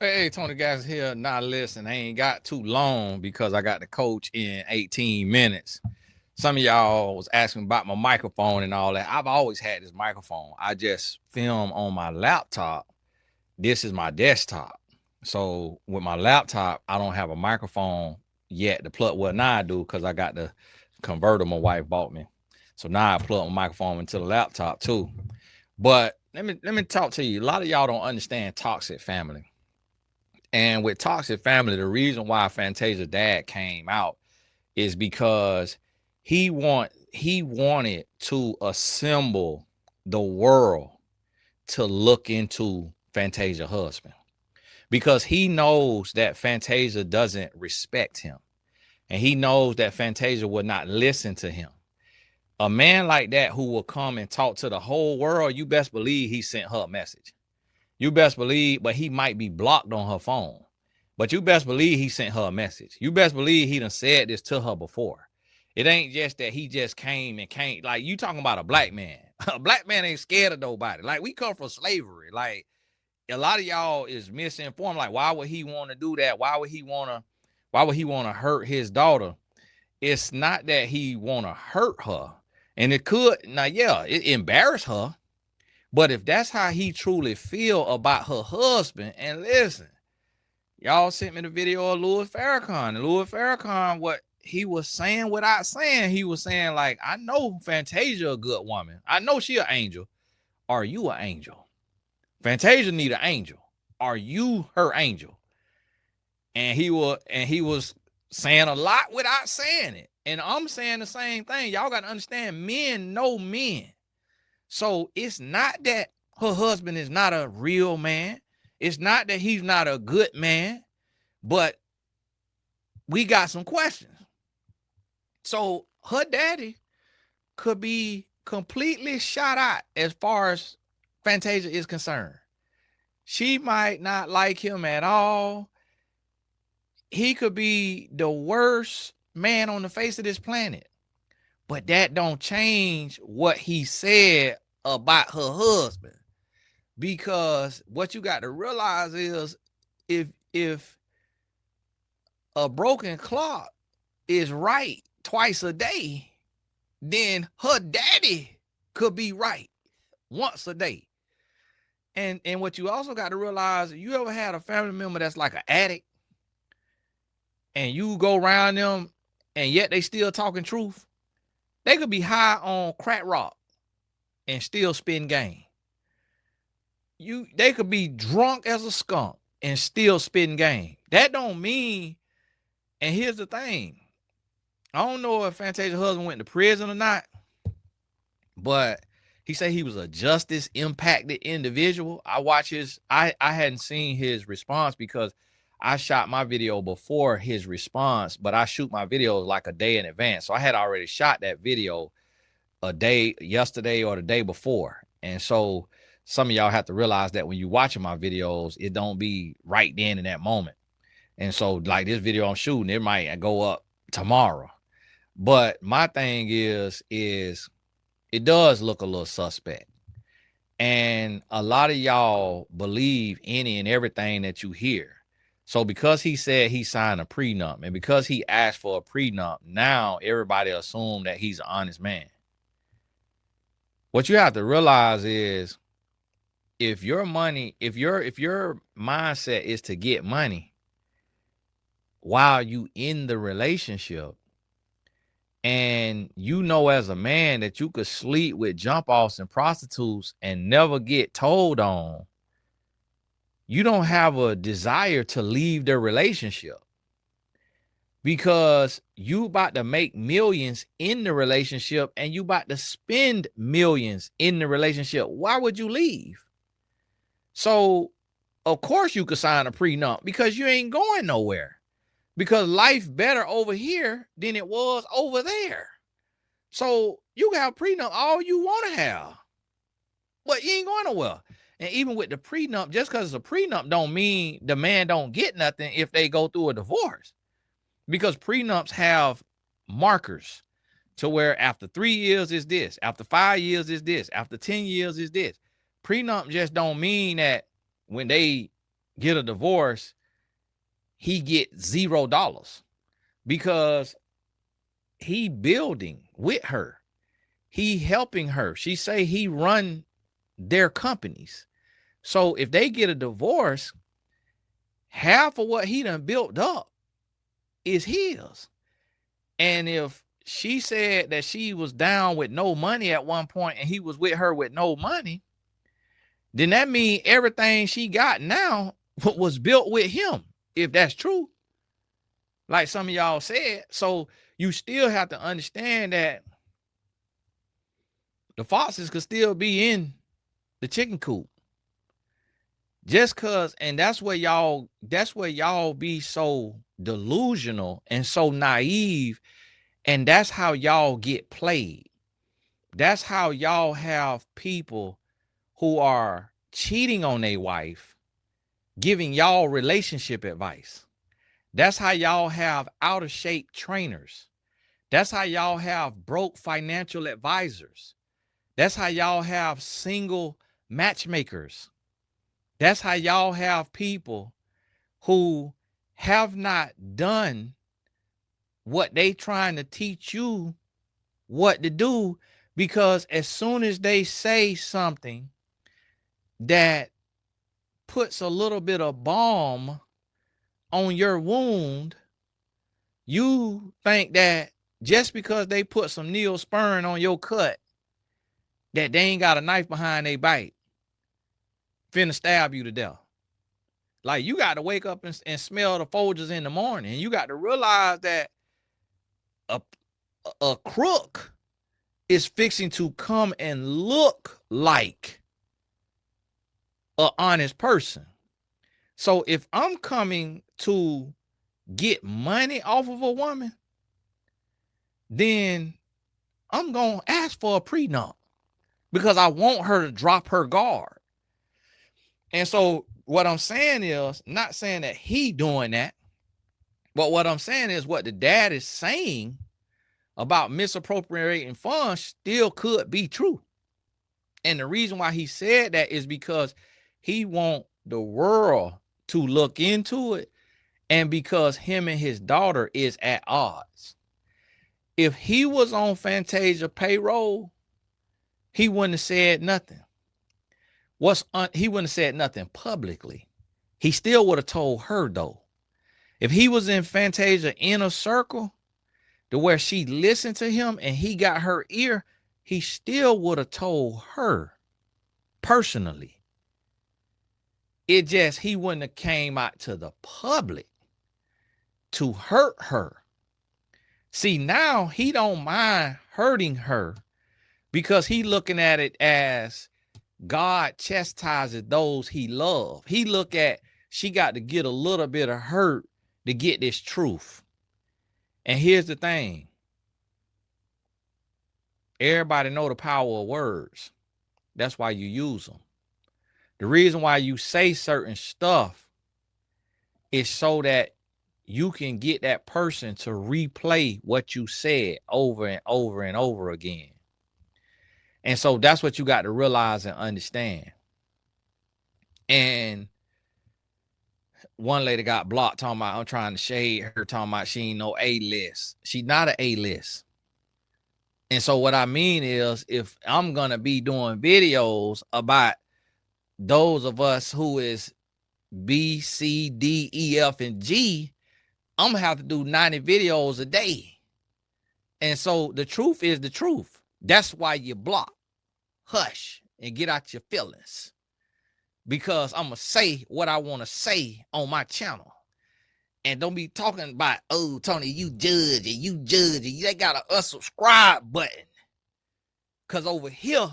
Hey, Tony guys here. Now listen, I ain't got too long because I got the coach in 18 minutes. Some of y'all was asking about my microphone and all that. I've always had this microphone. I just film on my laptop. This is my desktop. So with my laptop, I don't have a microphone yet to plug. Well, now I do because I got the converter my wife bought me. So now I plug my microphone into the laptop too. But let me talk to you. A lot of y'all don't understand toxic family. And with toxic family, the reason why Fantasia's dad came out is because he wanted to assemble the world to look into Fantasia's husband because he knows that Fantasia doesn't respect him, and he knows that Fantasia will not listen to him. A man like that who will come and talk to the whole world, you best believe he sent her a message. You best believe, but he might be blocked on her phone. But you best believe he sent her a message. You best believe he done said this to her before. It ain't just that he just came and came. Like, you talking about a black man. A black man ain't scared of nobody. Like, we come from slavery. Like, a lot of y'all is misinformed. Like, why would he want to do that? Why would he want to hurt his daughter? It's not that he want to hurt her. And it could, now, yeah, it embarrass her. But if that's how he truly feel about her husband, and listen, y'all sent me the video of Louis Farrakhan. And Louis Farrakhan, what he was saying without saying, he was saying, like, I know Fantasia a good woman. I know she an angel. Are you an angel? Fantasia need an angel. Are you her angel? And he was saying a lot without saying it. And I'm saying the same thing. Y'all got to understand, men know men. So it's not that her husband is not a real man. It's not that he's not a good man, but we got some questions. So her daddy could be completely shot out as far as Fantasia is concerned. She might not like him at all. He could be the worst man on the face of this planet. But that don't change what he said about her husband. Because what you got to realize is if a broken clock is right twice a day, then her daddy could be right once a day. And what you also got to realize, you ever had a family member that's like an addict and you go around them and yet they still talking truth? They could be high on crack rock and still spin game. They could be drunk as a skunk and still spin game. That don't mean, and here's the thing. I don't know if Fantasia's husband went to prison or not, but he said he was a justice impacted individual. I hadn't seen his response because I shot my video before his response, but I shoot my videos like a day in advance. So I had already shot that video a day yesterday or the day before. And so some of y'all have to realize that when you're watching my videos, it don't be right then in that moment. And so like this video I'm shooting, it might go up tomorrow. But my thing is it does look a little suspect. And a lot of y'all believe any and everything that you hear. So because he said he signed a prenup and because he asked for a prenup, now everybody assumed that he's an honest man. What you have to realize is if your mindset is to get money while you in the relationship, and you know as a man that you could sleep with jump offs and prostitutes and never get told on, you don't have a desire to leave the relationship because you about to make millions in the relationship and you about to spend millions in the relationship. Why would you leave? So of course you could sign a prenup because you ain't going nowhere, because life better over here than it was over there. So you can have a prenup all you want to have, but you ain't going nowhere. And even with the prenup, just because it's a prenup don't mean the man don't get nothing if they go through a divorce, because prenups have markers to where after 3 years is this, after 5 years is this, after 10 years is this. Prenup just don't mean that when they get a divorce, he get $0 because he building with her. He helping her. She say he run their companies. So if they get a divorce, half of what he done built up is his. And if she said that she was down with no money at one point and he was with her with no money, then that means everything she got now was built with him, if that's true. Like some of y'all said. So you still have to understand that the foxes could still be in the chicken coop. Just cause, and that's where y'all be so delusional and so naive, and that's how y'all get played. That's how y'all have people who are cheating on their wife giving y'all relationship advice. That's how y'all have out of shape trainers. That's how y'all have broke financial advisors. That's how y'all have single matchmakers. That's how y'all have people who have not done what they trying to teach you what to do, because as soon as they say something that puts a little bit of balm on your wound, you think that just because they put some Neosporin on your cut, that they ain't got a knife behind their bite, finna stab you to death. Like, you got to wake up and smell the Folgers in the morning. And you got to realize that a crook is fixing to come and look like an honest person. So if I'm coming to get money off of a woman, then I'm going to ask for a prenup because I want her to drop her guard. And so what I'm saying is, not saying that he doing that, but what I'm saying is what the dad is saying about misappropriating funds still could be true. And the reason why he said that is because he want the world to look into it, and because him and his daughter is at odds. If he was on Fantasia payroll, he wouldn't have said nothing. He wouldn't have said nothing publicly. He still would have told her, though. If he was in Fantasia inner circle, to where she listened to him and he got her ear, he still would have told her personally. It just, he wouldn't have came out to the public to hurt her. See, now he don't mind hurting her because he looking at it as God chastises those he loves. He look at, she got to get a little bit of hurt to get this truth. And here's the thing. Everybody know the power of words. That's why you use them. The reason why you say certain stuff is so that you can get that person to replay what you said over and over and over again. And so that's what you got to realize and understand. And one lady got blocked talking about, I'm trying to shade her, talking about she ain't no A-list. She's not an A-list. And so what I mean is, if I'm going to be doing videos about those of us who is B, C, D, E, F, and G, I'm going to have to do 90 videos a day. And so the truth is the truth. That's why you block, hush, and get out your feelings. Because I'm going to say what I want to say on my channel. And don't be talking about, oh, Tony, you judge and they got a unsubscribe button. Because over here,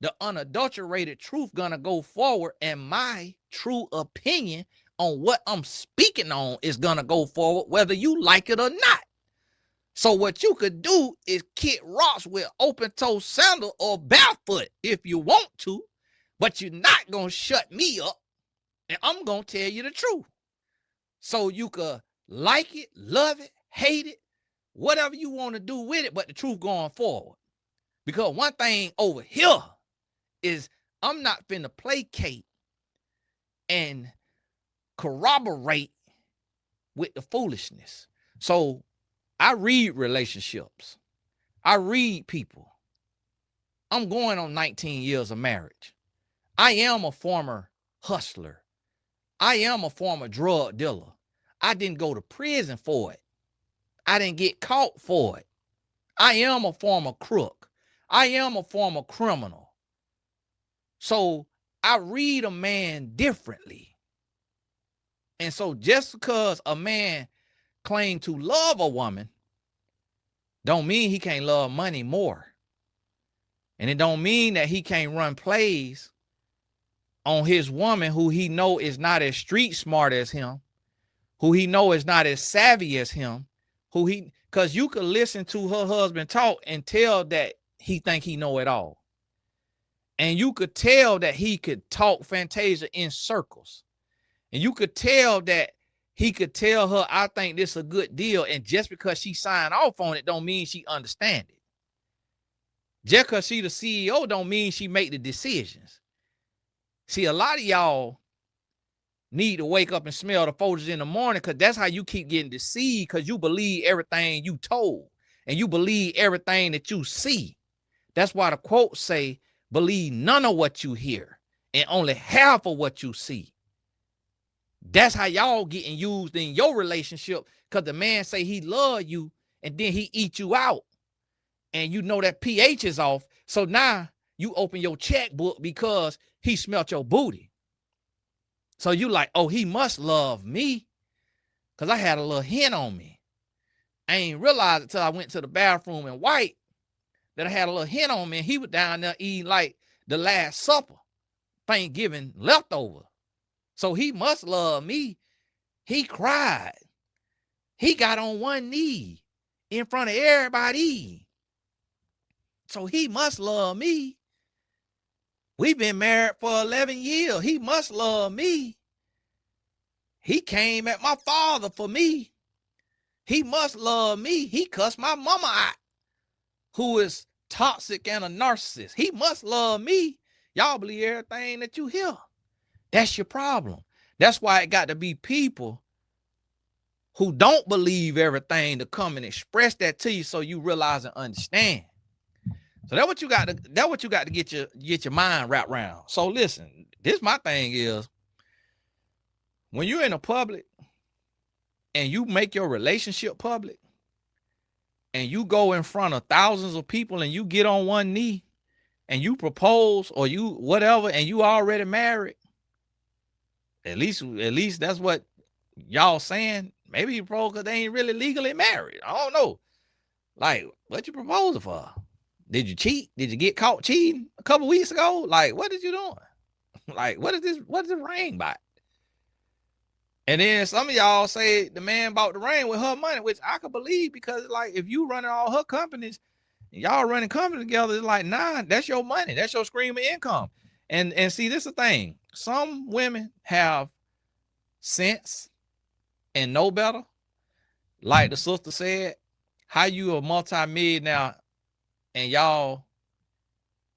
the unadulterated truth gonna go forward, and my true opinion on what I'm speaking on is gonna go forward, whether you like it or not. So what you could do is kick rocks with open-toe sandal or barefoot if you want to, but you're not gonna shut me up, and I'm gonna tell you the truth. So you could like it, love it, hate it, whatever you want to do with it, but the truth going forward. Because one thing over here is, I'm not finna placate and corroborate with the foolishness. So I read relationships. I read people. I'm going on 19 years of marriage. I am a former hustler. I am a former drug dealer. I didn't go to prison for it. I didn't get caught for it. I am a former crook. I am a former criminal. So I read a man differently. And so just because a man claims to love a woman, don't mean he can't love money more. And it don't mean that he can't run plays on his woman who he know is not as street smart as him, who he know is not as savvy as him, because you could listen to her husband talk and tell that he think he know it all. And you could tell that he could talk Fantasia in circles. And you could tell that he could tell her, I think this is a good deal. And just because she signed off on it don't mean she understand it. Just because she the CEO don't mean she make the decisions. See, a lot of y'all need to wake up and smell the Folgers in the morning, because that's how you keep getting deceived, because you believe everything you told and you believe everything that you see. That's why the quotes say, believe none of what you hear and only half of what you see. That's how y'all getting used in your relationship, because the man say he love you and then he eat you out. And you know that pH is off. So now you open your checkbook because he smelt your booty. So you like, oh, he must love me because I had a little hint on me. I ain't realized it till I went to the bathroom in white that I had a little hint on me, and he was down there eating like the Last Supper, Thanksgiving leftover. So he must love me. He cried. He got on one knee in front of everybody. So he must love me. We've been married for 11 years. He must love me. He came at my father for me. He must love me. He cussed my mama out, who is toxic and a narcissist. He must love me. Y'all believe everything that you hear. That's your problem. That's why it got to be people who don't believe everything to come and express that to you so you realize and understand. So that's what you got to get your mind wrapped around. So listen, this my thing is, when you're in a public and you make your relationship public and you go in front of thousands of people and you get on one knee and you propose or you whatever and you already married, at least that's what y'all saying. Maybe you propose because they ain't really legally married. I don't know. Like, what you proposing for? Did you cheat? Did you get caught cheating a couple weeks ago? Like, what is you doing? Like, what is this? What is the ring by? And then some of y'all say the man bought the ring with her money, which I could believe, because like if you running all her companies, y'all running companies together, it's like, nah, that's your money. That's your stream of income. And see, this is the thing. Some women have sense and know better. Like the sister said, how you a multi-millionaire and y'all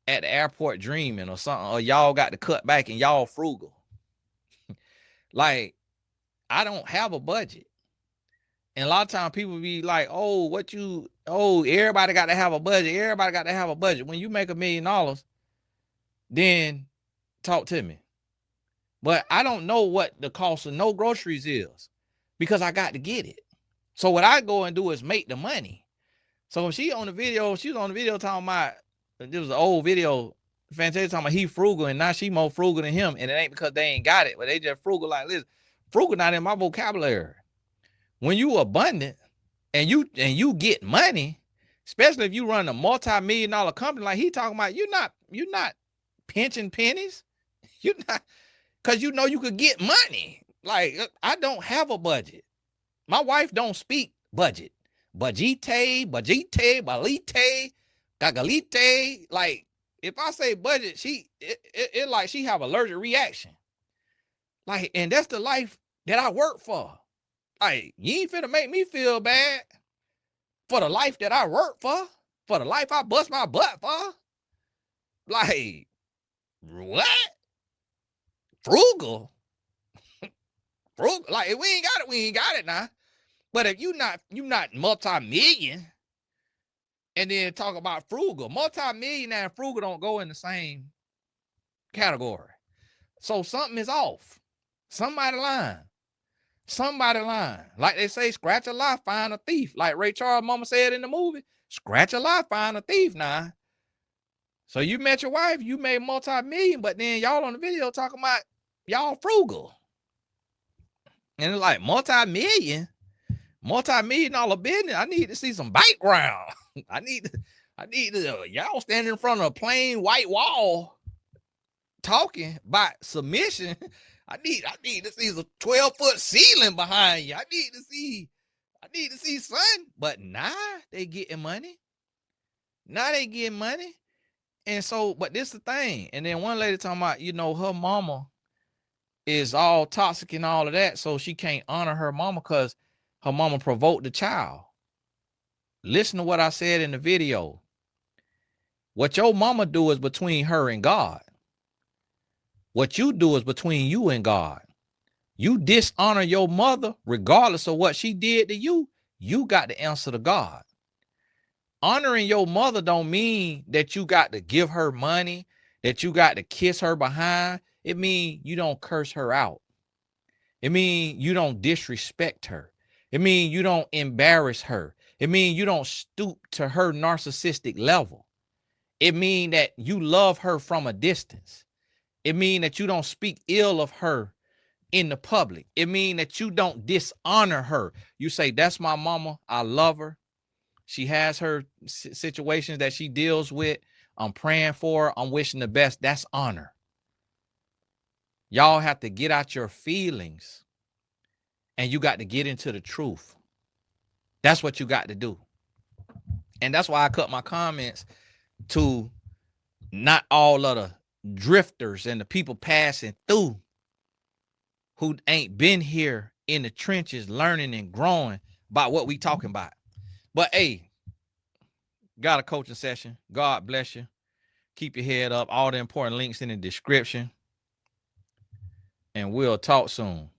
at the airport dreaming or something, or y'all got to cut back and y'all frugal. Like, I don't have a budget. And a lot of times people be like, everybody got to have a budget. Everybody got to have a budget. When you make $1 million, then talk to me. But I don't know what the cost of no groceries is because I got to get it. So what I go and do is make the money. So when she was on the video talking about, this was an old video, Fantasia talking about he frugal and now she more frugal than him. And it ain't because they ain't got it, but they just frugal like this. Frugal not in my vocabulary. When you abundant and you get money, especially if you run a multi-million-dollar company like he talking about, you're not pinching pennies. You're not, because you know you could get money. Like, I don't have a budget. My wife don't speak budget. Budgete, balite, gagalite. Like, if I say budget, it like she have allergic reaction. Like, and that's the life that I work for. Like, you ain't finna make me feel bad for the life that I work for the life I bust my butt for. Like, what? Frugal? Frugal, like if we ain't got it, we ain't got it now. But if you not multi-million, and then talk about frugal, multi-millionaire and frugal don't go in the same category. So something is off. Somebody lying. Somebody lying. Like they say, scratch a lie, find a thief. Like Ray Charles' mama said in the movie, scratch a lie, find a thief now. So you met your wife, you made multi-million, but then y'all on the video talking about y'all frugal. And it's like multi-million dollar business. I need to see some background. I need to y'all standing in front of a plain white wall talking about submission. I need to see the 12-foot ceiling behind you. I need to see something. But now they getting money. Now they getting money. And so, but this the thing. And then one lady talking about, her mama is all toxic and all of that. So she can't honor her mama because her mama provoked the child. Listen to what I said in the video. What your mama do is between her and God. What you do is between you and God. You dishonor your mother, regardless of what she did to you, you got to answer to God. Honoring your mother don't mean that you got to give her money, that you got to kiss her behind. It means you don't curse her out. It means you don't disrespect her. It means you don't embarrass her. It means you don't stoop to her narcissistic level. It means that you love her from a distance. It means that you don't speak ill of her in the public. It means that you don't dishonor her. You say, that's my mama. I love her. She has her situations that she deals with. I'm praying for her. I'm wishing the best. That's honor. Y'all have to get out your feelings and you got to get into the truth. That's what you got to do. And that's why I cut my comments to not all of the drifters and the people passing through who ain't been here in the trenches learning and growing about what we talking about. But hey, got a coaching session. God bless you. Keep your head up. All the important links in the description. And we'll talk soon.